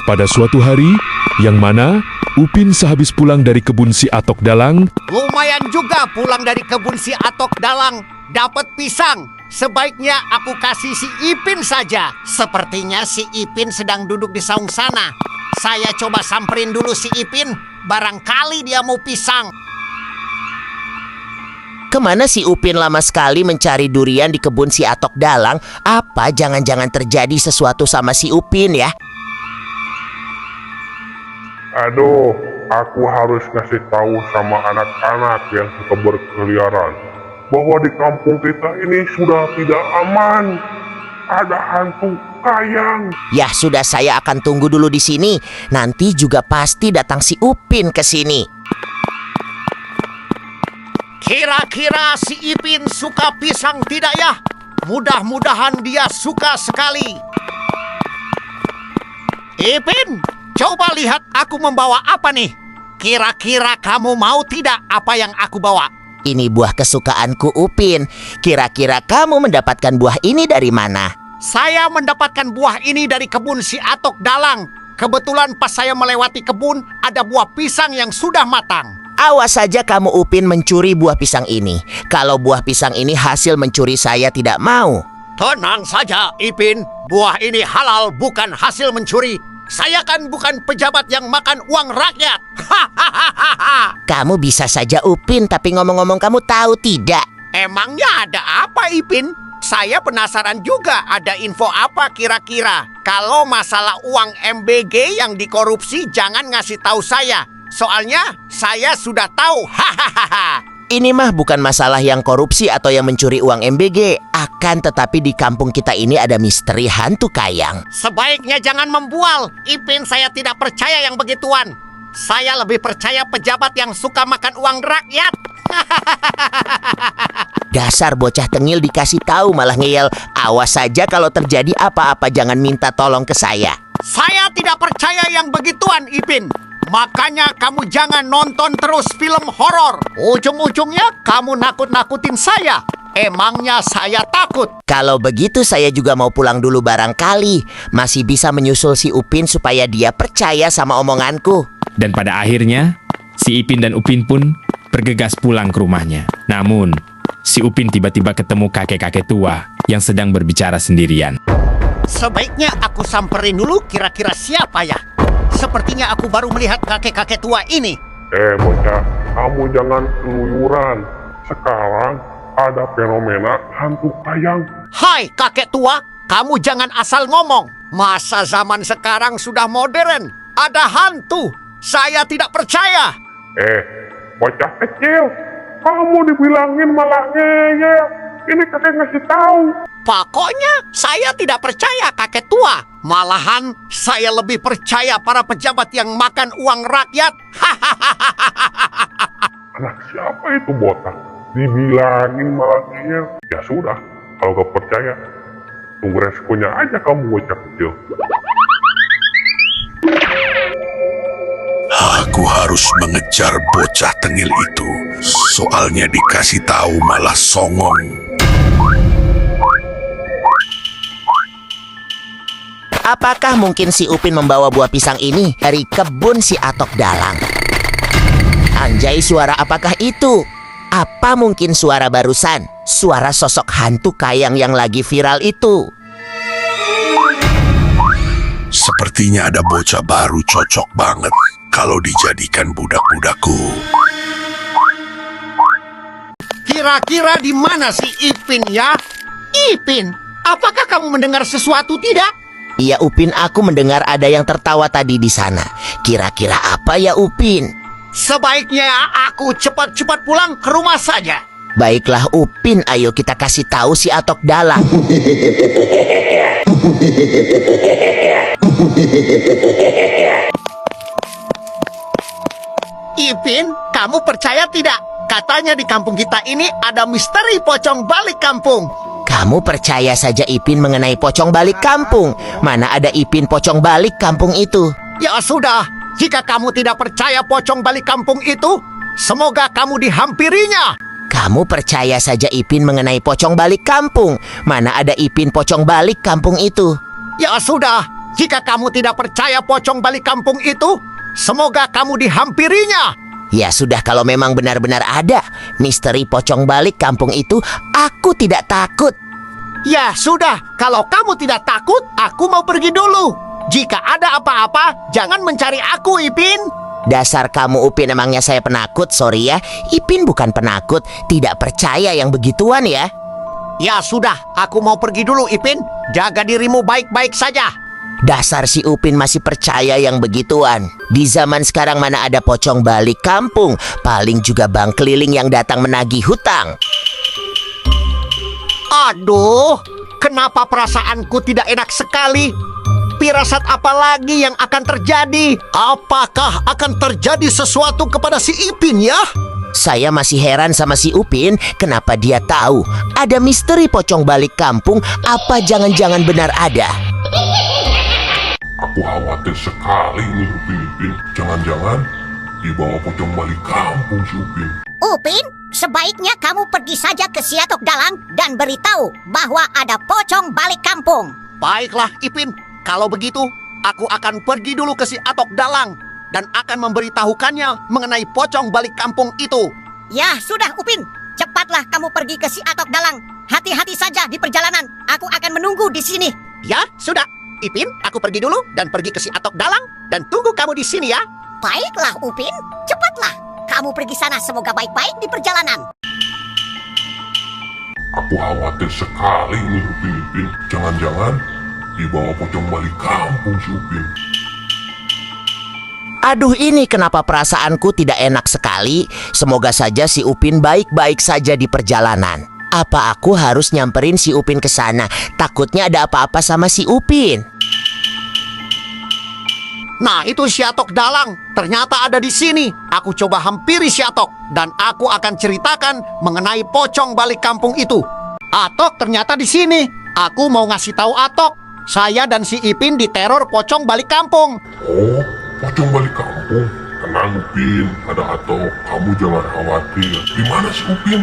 Pada suatu hari, yang mana Upin sehabis pulang dari kebun si Atok Dalang, Lumayan juga pulang dari kebun si Atok Dalang, dapat pisang. Sebaiknya aku kasih si Ipin saja. Sepertinya si Ipin sedang duduk di saung sana. Saya coba samperin dulu si Ipin, barangkali dia mau pisang. Kemana si Upin lama sekali mencari durian di kebun si Atok Dalang? Apa jangan-jangan terjadi sesuatu sama si Upin ya? Aduh, aku harus ngasih tahu sama anak-anak yang suka berkeliaran bahwa di kampung kita ini sudah tidak aman. Ada hantu kayang. Ya sudah, saya akan tunggu dulu di sini. Nanti juga pasti datang si Upin ke sini. Kira-kira si Ipin suka pisang tidak ya? Mudah-mudahan dia suka sekali. Ipin, coba lihat aku membawa apa nih. Kira-kira kamu mau tidak apa yang aku bawa? Ini buah kesukaanku, Upin. Kira-kira kamu mendapatkan buah ini dari mana? Saya mendapatkan buah ini dari kebun si Atok Dalang. Kebetulan pas saya melewati kebun, ada buah pisang yang sudah matang. Awas saja kamu, Upin, mencuri buah pisang ini. Kalau buah pisang ini hasil mencuri, saya tidak mau. Tenang saja, Ipin. Buah ini halal, bukan hasil mencuri. Saya kan bukan pejabat yang makan uang rakyat. Hahaha. Kamu bisa saja, Upin, tapi ngomong-ngomong kamu tahu tidak? Emangnya ada apa, Ipin? Saya penasaran juga ada info apa kira-kira. Kalau masalah uang MBG yang dikorupsi, jangan ngasih tahu saya. Soalnya saya sudah tahu. Hahaha. Ini mah bukan masalah yang korupsi atau yang mencuri uang MBG. Akan tetapi di kampung kita ini ada misteri hantu kayang. Sebaiknya jangan membual. Ipin, saya tidak percaya yang begituan. Saya lebih percaya pejabat yang suka makan uang rakyat. Dasar bocah tengil, dikasih tahu malah ngeyel. Awas saja kalau terjadi apa-apa, jangan minta tolong ke saya. Saya tidak percaya yang begituan, Ipin. Makanya kamu jangan nonton terus film horor. Ujung-ujungnya kamu nakut-nakutin saya. Emangnya saya takut? Kalau begitu saya juga mau pulang dulu barangkali. Masih bisa menyusul si Upin supaya dia percaya sama omonganku. Dan pada akhirnya, si Ipin dan Upin pun bergegas pulang ke rumahnya. Namun, si Upin tiba-tiba ketemu kakek-kakek tua yang sedang berbicara sendirian. Sebaiknya aku samperin dulu kira-kira siapa ya? Sepertinya aku baru melihat kakek-kakek tua ini. Bocah, kamu jangan keluyuran. Sekarang ada fenomena hantu kayang. Hai kakek tua, kamu jangan asal ngomong. Masa zaman sekarang sudah modern, ada hantu. Saya tidak percaya. Bocah kecil, kamu dibilangin malah ngeyel. Ini kakek ngasih tahu. Pokoknya saya tidak percaya kakek tua. Malahan saya lebih percaya para pejabat yang makan uang rakyat. Anak siapa itu botak? Dibilangin malah ngeyel. Ya sudah, kalau gak percaya, tunggu resikonya aja kamu bocah kecil. Aku harus mengejar bocah tengil itu. Soalnya dikasih tahu malah songong. Apakah mungkin si Upin membawa buah pisang ini dari kebun si Atok Dalang? Anjay, suara apakah itu? Apa mungkin suara barusan? Suara sosok hantu kayang yang lagi viral itu. Sepertinya ada bocah baru cocok banget kalau dijadikan budak-budakku. Kira-kira di mana si Ipin ya? Ipin, apakah kamu mendengar sesuatu tidak? Iya Upin, aku mendengar ada yang tertawa tadi di sana. Kira-kira apa ya Upin? Sebaiknya aku cepat-cepat pulang ke rumah saja. Baiklah Upin, ayo kita kasih tahu si Atok Dalang. Ipin, kamu percaya tidak? Katanya di kampung kita ini ada misteri pocong balik kampung. Kamu percaya saja Ipin mengenai pocong balik kampung. Mana ada Ipin pocong balik kampung itu? Ya sudah, jika kamu tidak percaya pocong balik kampung itu, semoga kamu dihampirinya. Kamu percaya saja Ipin mengenai pocong balik kampung. Mana ada Ipin pocong balik kampung itu? Ya sudah, Jika kamu tidak percaya pocong balik kampung itu, semoga kamu dihampirinya. Ya sudah, kalau memang benar-benar ada misteri pocong balik kampung itu, aku tidak takut. Ya sudah, kalau kamu tidak takut, aku mau pergi dulu. Jika ada apa-apa, jangan mencari aku, Ipin. Dasar kamu, Upin, emangnya saya penakut? Sorry ya, Ipin bukan penakut, tidak percaya yang begituan ya. Ya sudah, aku mau pergi dulu, Ipin. Jaga dirimu baik-baik saja. Dasar si Upin masih percaya yang begituan. Di zaman sekarang mana ada pocong balik kampung, paling juga bang keliling yang datang menagih hutang. Aduh, kenapa perasaanku tidak enak sekali? Firasat apa lagi yang akan terjadi? Apakah akan terjadi sesuatu kepada si Ipin ya? Saya masih heran sama si Upin, kenapa dia tahu ada misteri pocong balik kampung, apa jangan-jangan benar ada? Aku khawatir sekali nih Upin. Jangan-jangan dibawa pocong balik kampung si Upin. Upin, sebaiknya kamu pergi saja ke Siatok Dalang dan beritahu bahwa ada pocong balik kampung. Baiklah, Ipin. Kalau begitu, aku akan pergi dulu ke si Atok Dalang dan akan memberitahukannya mengenai pocong balik kampung itu. Ya sudah, Upin. Cepatlah kamu pergi ke Siatok Dalang. Hati-hati saja di perjalanan. Aku akan menunggu di sini. Ya, sudah. Ipin, aku pergi dulu dan pergi ke si Atok Dalang dan tunggu kamu di sini ya. Baiklah, Upin. Cepatlah. Kamu pergi sana, semoga baik-baik di perjalanan. Aku khawatir sekali nih Upin. Jangan-jangan dibawa pocong balik kampung si Upin. Aduh, ini kenapa perasaanku tidak enak sekali. Semoga saja si Upin baik-baik saja di perjalanan. Apa aku harus nyamperin si Upin ke sana? Takutnya ada apa-apa sama si Upin. Nah, itu si Atok Dalang. Ternyata ada di sini. Aku coba hampiri si Atok dan aku akan ceritakan mengenai pocong balik kampung itu. Atok ternyata di sini. Aku mau ngasih tahu Atok, saya dan si Ipin diteror pocong balik kampung. Oh, pocong balik kampung. Tenang Upin, ada Atok. Kamu jangan khawatir. Di mana si Upin?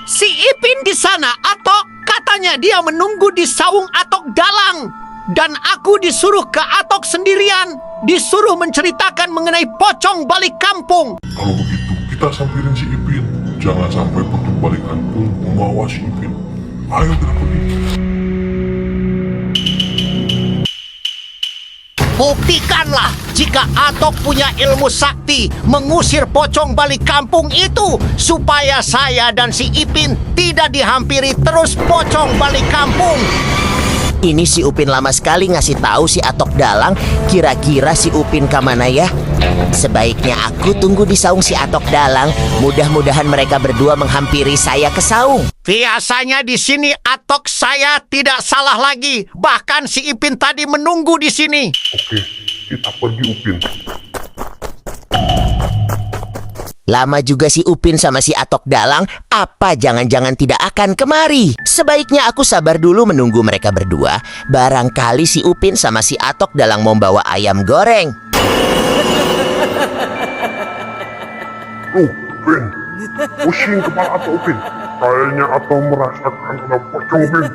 Si Ipin di sana, Atok. Katanya dia menunggu di saung Atok Dalang. Dan aku disuruh ke Atok sendirian. Disuruh menceritakan mengenai pocong balik kampung. Kalau begitu, kita sampirin si Ipin. Jangan sampai pocong balik kampung membawa si Ipin. Ayo kita pergi. Buktikanlah jika Atok punya ilmu sakti mengusir pocong balik kampung itu, supaya saya dan si Ipin tidak dihampiri terus pocong balik kampung. Ini si Upin lama sekali ngasih tahu si Atok Dalang. Kira-kira si Upin kemana ya? Sebaiknya aku tunggu di saung si Atok Dalang. Mudah-mudahan mereka berdua menghampiri saya ke saung. Biasanya di sini Atok saya tidak salah lagi. Bahkan si Ipin tadi menunggu di sini. Oke, kita pergi Upin. Lama juga si Upin sama si Atok Dalang. Apa jangan-jangan tidak akan kemari? Sebaiknya aku sabar dulu menunggu mereka berdua. Barangkali si Upin sama si Atok Dalang membawa ayam goreng. Upin, pusing kepala Atok Upin. Kayaknya Atok merasakan ada pocong Upin.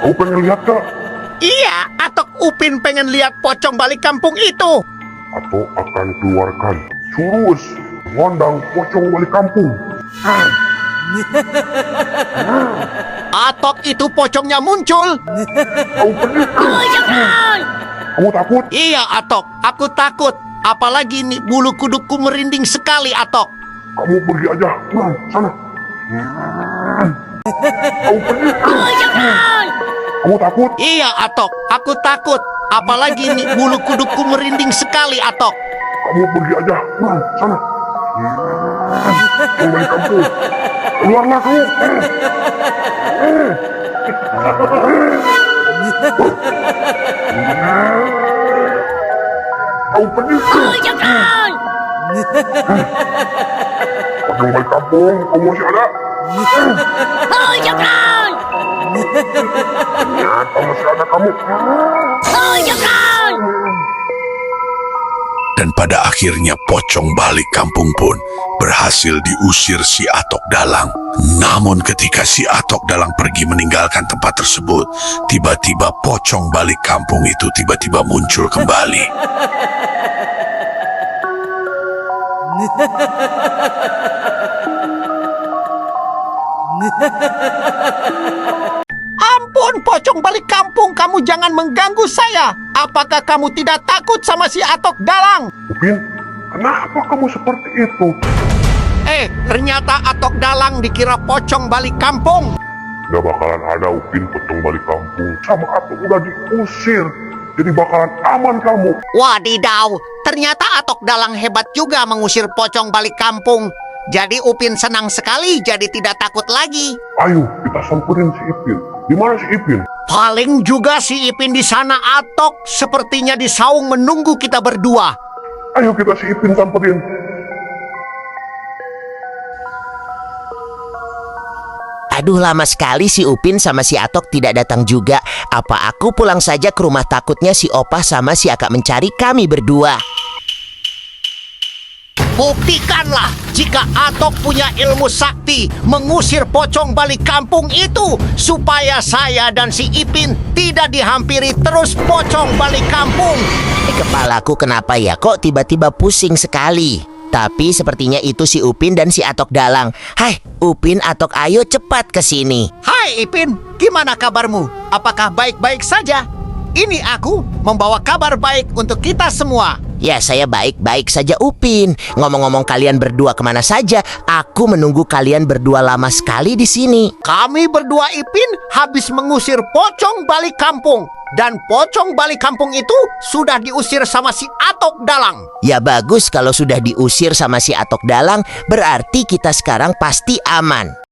Kau pengen lihat gak? Iya, Atok Upin pengen lihat pocong balik kampung itu. Atok akan keluarkan jurus ngondang pocong balik kampung. Atok itu pocongnya muncul. Kau pergi. Kamu takut? Iya, Atok, aku takut. Apalagi nih bulu kudukku merinding sekali, Atok. Kamu pergi aja, pulang sana. Kau pergi. Kamu takut? Iya, Atok, aku takut. Apalagi nih bulu kudukku merinding sekali, Atok. Kamu pergi aja, pulang sana. Kamu balik kampung. Keluarlah kamu. Kau pergi. Pocong balik kampung, kamu masih ada? Ternyata masih ada kamu. Dan pada akhirnya pocong balik kampung pun berhasil diusir si Atok Dalang. Namun ketika si Atok Dalang pergi meninggalkan tempat tersebut, tiba-tiba pocong balik kampung itu tiba-tiba muncul kembali. Ampun, pocong balik kampung, kamu jangan mengganggu saya. Apakah kamu tidak takut sama si Atok Dalang? Upin, kenapa kamu seperti itu? Ternyata Atok Dalang dikira pocong balik kampung. Gak bakalan ada Upin pocong balik kampung. Sama Atok udah diusir. Jadi bakalan aman kamu. Wadidaw, ternyata Atok Dalang hebat juga mengusir pocong balik kampung. Jadi Upin senang sekali, jadi tidak takut lagi. Ayo, kita samperin si Ipin. Di mana si Ipin? Paling juga si Ipin di sana, Atok. Sepertinya di saung menunggu kita berdua. Ayo kita si Ipin samperin. Aduh, lama sekali si Upin sama si Atok tidak datang juga. Apa aku pulang saja ke rumah, takutnya si Opah sama si Akak mencari kami berdua. Buktikanlah jika Atok punya ilmu sakti mengusir pocong balik kampung itu, supaya saya dan si Ipin tidak dihampiri terus pocong balik kampung. Kepalaku kenapa ya kok tiba-tiba pusing sekali. Tapi sepertinya itu si Upin dan si Atok Dalang. Hai, Upin, Atok, ayo cepat ke sini. Hai Ipin, gimana kabarmu? Apakah baik-baik saja? Ini aku membawa kabar baik untuk kita semua. Ya, saya baik-baik saja, Upin. Ngomong-ngomong, kalian berdua kemana saja? Aku menunggu kalian berdua lama sekali di sini. Kami berdua Ipin habis mengusir pocong balik kampung. Dan pocong balik kampung itu sudah diusir sama si Atok Dalang. Ya bagus, kalau sudah diusir sama si Atok Dalang, berarti kita sekarang pasti aman.